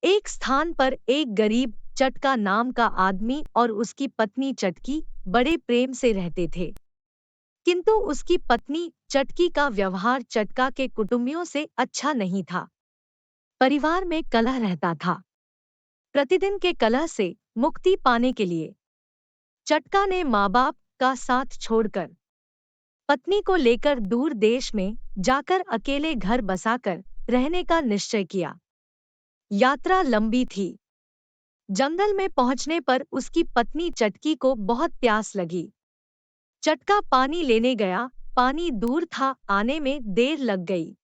एक स्थान पर एक गरीब चटका नाम का आदमी और उसकी पत्नी चटकी बड़े प्रेम से रहते थे। किंतु उसकी पत्नी चटकी का व्यवहार चटका के कुटुंबियों से अच्छा नहीं था। परिवार में कलह रहता था। प्रतिदिन के कलह से मुक्ति पाने के लिए चटका ने माँ बाप का साथ छोड़कर पत्नी को लेकर दूर देश में जाकर अकेले घर बसाकर रहने का निश्चय किया। यात्रा लंबी थी। जंगल में पहुंचने पर उसकी पत्नी चटकी को बहुत प्यास लगी। चटका पानी लेने गया। पानी दूर था, आने में देर लग गई।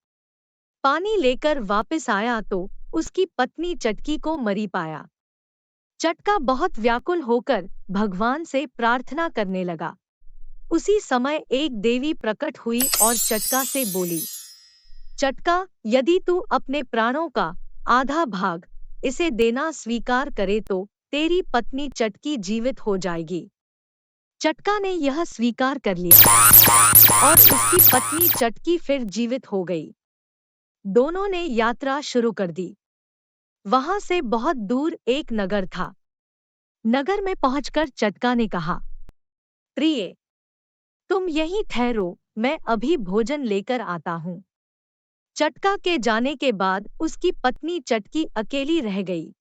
पानी लेकर वापस आया तो उसकी पत्नी चटकी को मरी पाया। चटका बहुत व्याकुल होकर भगवान से प्रार्थना करने लगा। उसी समय एक देवी प्रकट हुई और चटका से बोली, चटका, यदि तू अपने प्राणों का आधा भाग इसे देना स्वीकार करे तो तेरी पत्नी चटकी जीवित हो जाएगी। चटका ने यह स्वीकार कर लिया और उसकी पत्नी चटकी फिर जीवित हो गई। दोनों ने यात्रा शुरू कर दी। वहां से बहुत दूर एक नगर था। नगर में पहुंचकर चटका ने कहा, प्रिय, तुम यहीं ठहरो, मैं अभी भोजन लेकर आता हूँ। चटका के जाने के बाद उसकी पत्नी चटकी अकेली रह गई।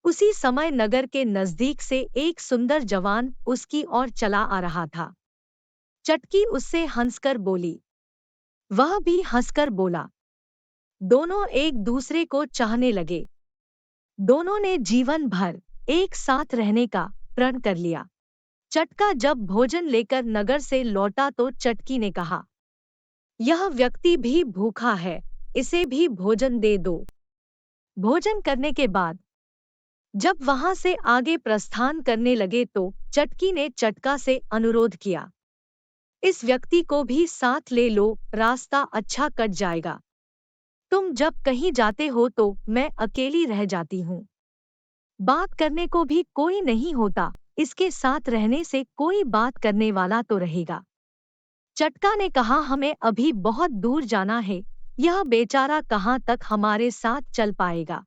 उसी समय नगर के नजदीक से एक सुंदर जवान उसकी ओर चला आ रहा था। चटकी उससे हंसकर बोली, वह भी हंसकर बोला। दोनों एक दूसरे को चाहने लगे। दोनों ने जीवन भर एक साथ रहने का प्रण कर लिया। चटका जब भोजन लेकर नगर से लौटा तो चटकी ने कहा, यह व्यक्ति भी भूखा है, इसे भी भोजन दे दो। भोजन करने के बाद जब वहां से आगे प्रस्थान करने लगे तो चटकी ने चटका से अनुरोध किया, इस व्यक्ति को भी साथ ले लो, रास्ता अच्छा कट जाएगा। तुम जब कहीं जाते हो तो मैं अकेली रह जाती हूँ। बात करने को भी कोई नहीं होता, इसके साथ रहने से कोई बात करने वाला तो रहेगा। चटका ने कहा, हमें अभी बहुत दूर जाना है, यह बेचारा कहाँ तक हमारे साथ चल पाएगा।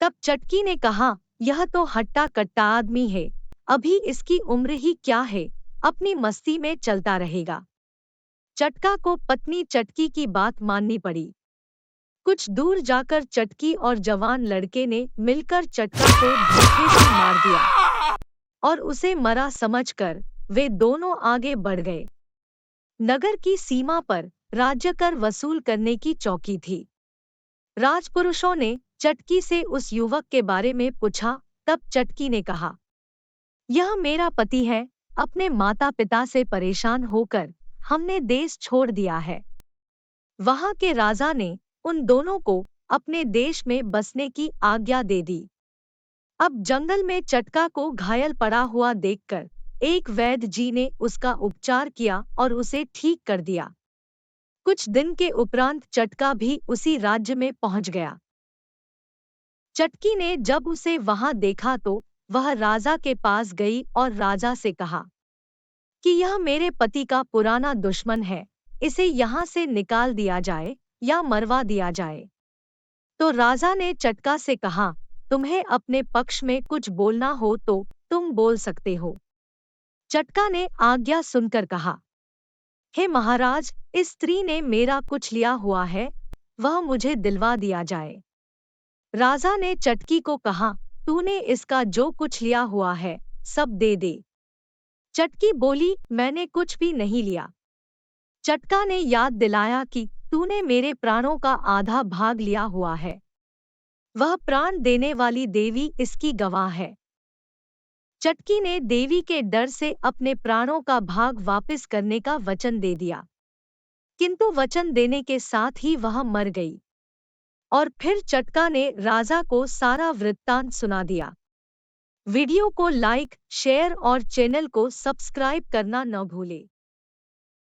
तब चटकी ने कहा, यह तो हट्टा कट्टा आदमी है, अभी इसकी उम्र ही क्या है, अपनी मस्ती में चलता रहेगा। चटका को पत्नी चटकी की बात माननी पड़ी। कुछ दूर जाकर चटकी और जवान लड़के ने मिलकर चटका को धोखे से मार दिया और उसे मरा समझकर वे दोनों आगे बढ़ गए। नगर की सीमा पर राज्य कर वसूल करने की चौकी थी। राजपुरुषों ने चटकी से उस युवक के बारे में पूछा। तब चटकी ने कहा, यह मेरा पति है, अपने माता पिता से परेशान होकर हमने देश छोड़ दिया है। वहां के राजा ने उन दोनों को अपने देश में बसने की आज्ञा दे दी। अब जंगल में चटका को घायल पड़ा हुआ देखकर एक वैद्य जी ने उसका उपचार किया और उसे ठीक कर दिया। कुछ दिन के उपरांत चटका भी उसी राज्य में पहुंच गया। चटकी ने जब उसे वहां देखा तो वह राजा के पास गई और राजा से कहा कि यह मेरे पति का पुराना दुश्मन है, इसे यहाँ से निकाल दिया जाए या मरवा दिया जाए। तो राजा ने चटका से कहा, तुम्हें अपने पक्ष में कुछ बोलना हो तो तुम बोल सकते हो। चटका ने आज्ञा सुनकर कहा, हे महाराज, इस स्त्री ने मेरा कुछ लिया हुआ है, वह मुझे दिलवा दिया जाए। राजा ने चटकी को कहा, तूने इसका जो कुछ लिया हुआ है सब दे दे। चटकी बोली, मैंने कुछ भी नहीं लिया। चटका ने याद दिलाया कि तूने मेरे प्राणों का आधा भाग लिया हुआ है। वह प्राण देने वाली देवी इसकी गवाह है। चटकी ने देवी के डर से अपने प्राणों का भाग वापस करने का वचन दे दिया, किंतु वचन देने के साथ ही वह मर गई। और फिर चटका ने राजा को सारा वृत्तांत सुना दिया। वीडियो को लाइक, शेयर और चैनल को सब्सक्राइब करना न भूले।